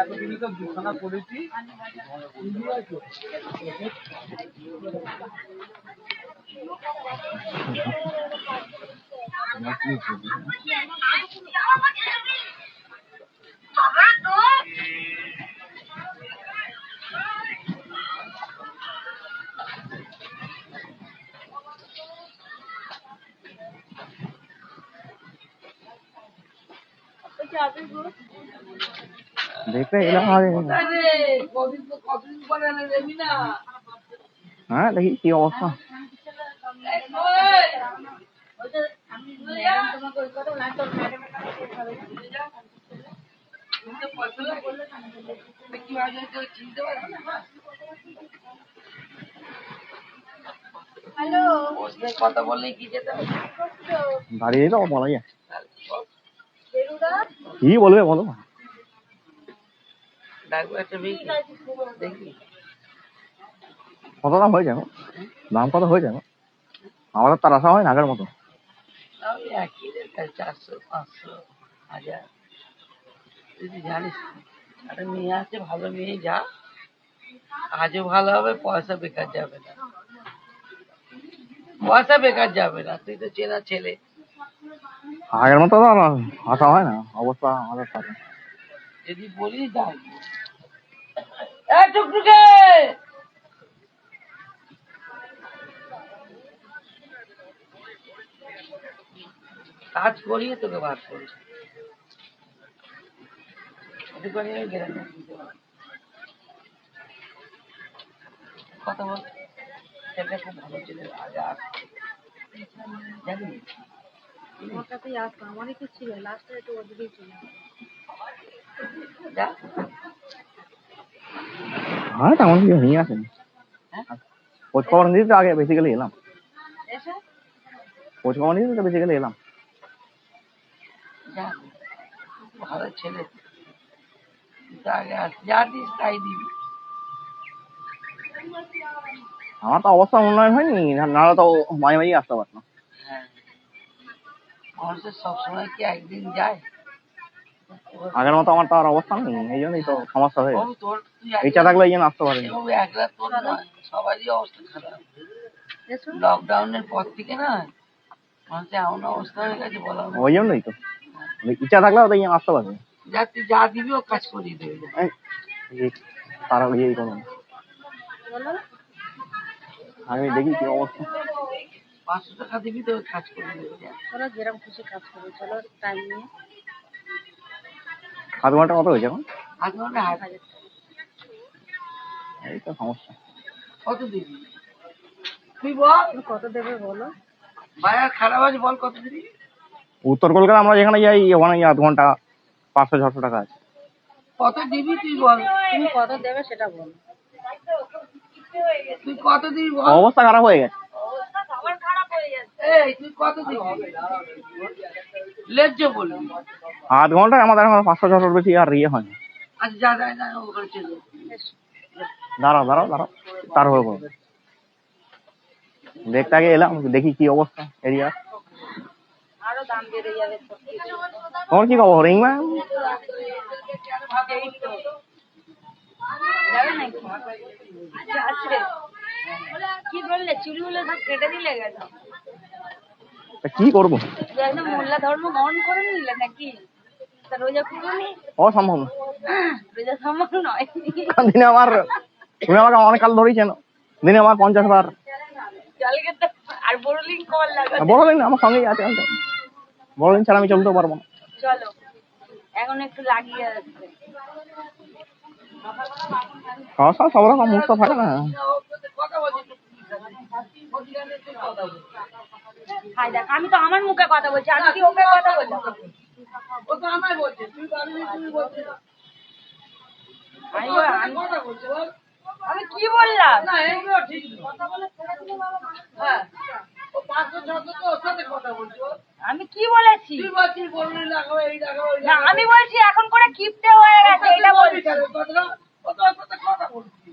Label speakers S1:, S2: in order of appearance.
S1: এতদিনই তো বিছানা করেছি।
S2: দেখতে এলাম হ্যাঁ দেখি কি অবস্থা।
S1: কথা বললে কি যেতে
S2: দাঁড়িয়ে তো বলা যায় কি বলবে বলো। কত দাম হয়ে যাবে? দাম কত হয়ে যাবে? আমাদের তার আশা হয় না আগের মতো।
S1: 400-500-1000 যদি জানিস একটা মেয়ে আছে, ভালো মেয়ে, যা কাজও ভালো হবে, পয়সা বেকার যাবে না, পয়সা বেকার যাবে না। তুই তো চেনা ছেলে।
S2: আগের মতো তো আশা হয় না অবস্থা আমাদের সাথে।
S1: যদি বলিস যাই টুকটুকে কাজ করিয়ে তোকে বার করি কথা বল। সেটা খুব ভালো ছিল, আগে আসতো জানি
S3: ওটাতেই আসতো, আমারই তো ছিল লাস্টে একটু ওদিকেই ছিল।
S1: যা
S2: হ্যাঁ তেমন কিছু নিয়ে আসেনি। খোঁজ খবর নিতে তো আগে বেসিক্যালি এলাম। খোঁজ খবর নিতে তো বেসিক্যালি এলাম।
S1: যা ভালো ছেলে, আগে আস, যা দিস তাই দিবি।
S2: আমার তো অবস্থা উন্নয়ন হয়নি, নাহলে তো মাঝে মাঝে আসতে পারতাম।
S1: হ্যাঁ, মানুষের সবসময় কি একদিন যায়?
S2: আগের মতো আমার তো আর অবস্থা নেই, এই জন্যই তো সমস্যা হয়ে গেছে। ইচ্ছা থাকলে এই জন্য আসতে পারিনি।
S1: একলা তোর নয়, সবারই অবস্থা খারাপ। লকডাউনের পর থেকে না মানুষের এমন অবস্থা হয়ে গেছে বলা।
S2: ওই জন্যই তো ইচ্ছা থাকলে ওই জন্য আসতে পারিনি।
S1: যা তুই যা দিবি ও কাজ করিয়ে দেবে।
S2: তারা ইয়েই করুন, আমি দেখি কি অবস্থা।
S1: 500 টাকা দিবি তো কাজ করিয়ে দেবে।
S3: চলো যেরকম খুশি কাজ করো, চলো টাইম নিয়ে।
S2: 7 ঘন্টা কত হয়েছে এখন?
S1: 8 ঘন্টা 1000 টাকা।
S2: এই তো সমস্যা।
S1: কত দিবি তুই বল?
S3: কত দেবে বলো?
S1: বাজার খারাপ আছে, বল কত দিবি?
S2: উত্তর কলকাতা আমরা যেখানে যাই ওখানে 8 ঘন্টা 500-600 টাকা আছে।
S1: কত দিবি তুই বল?
S3: তুমি কত দেবে সেটা বলো।
S1: তুই কত দিবি বল?
S2: অবস্থা খারাপ হয়ে গেছে।
S1: এই তুই কত দিবি? লেজ্জ বলবি।
S2: 8 ঘন্টায় আমাদের এখন 500-600 বেশি আর ইয়ে হয় না।
S1: আচ্ছা যা যা যা ওখানে চলে
S2: দাঁড়াও তার হয়ে পড়বে। দেখতে আগে এলাম, দেখি কি অবস্থা এরিয়া।
S3: আরো দাম বেড়ে যাবে।
S2: তোমার কি খবর রিংমা?
S3: যাবে নাকি? কি বললে? চুলগুলো সব কেটে দিলে গেল?
S2: কি করবো?
S3: মোল্লা ধর্ম গ্রহণ করে নিলে নাকি? তা রোজা করবি?
S2: অসম্ভব না,
S3: রোজা সম্ভব নয়।
S2: দিনে আমার তুমি আমাকে অনেক কাল ধরেই চেনো, দিনে আমার 50 বার
S3: জল খেতে আর বড়লিং কল লাগা।
S2: বড়দিন আমার সঙ্গেই আছে, বড়দিন ছাড়া আমি চলতেও পারবো না।
S3: চলো এখন একটু লাগিয়ে আসবে।
S2: সব রকম মুক্ত থাকে না।
S3: আমি তো আমার মুখে কথা বলছি, আমি কি ওকে কথা বললাম?
S1: ও তো আমায় বলছে, তুই পারবি, তুই বলছিস।
S3: আমি কি বললাম?
S1: না এইগুলো ঠিক কথা বলে হ্যাঁ ও 500-600 তো ওর সাথে কথা বলছো।
S3: আমি কি বলেছি?
S1: তুই বলছিস বললি লাগাও এই লাগাও।
S3: না আমি বলছি এখন করে কিপটে হয়ে গেছে, এটা বলছি।
S1: কথাটা ও তোর সাথে কথা বলছি।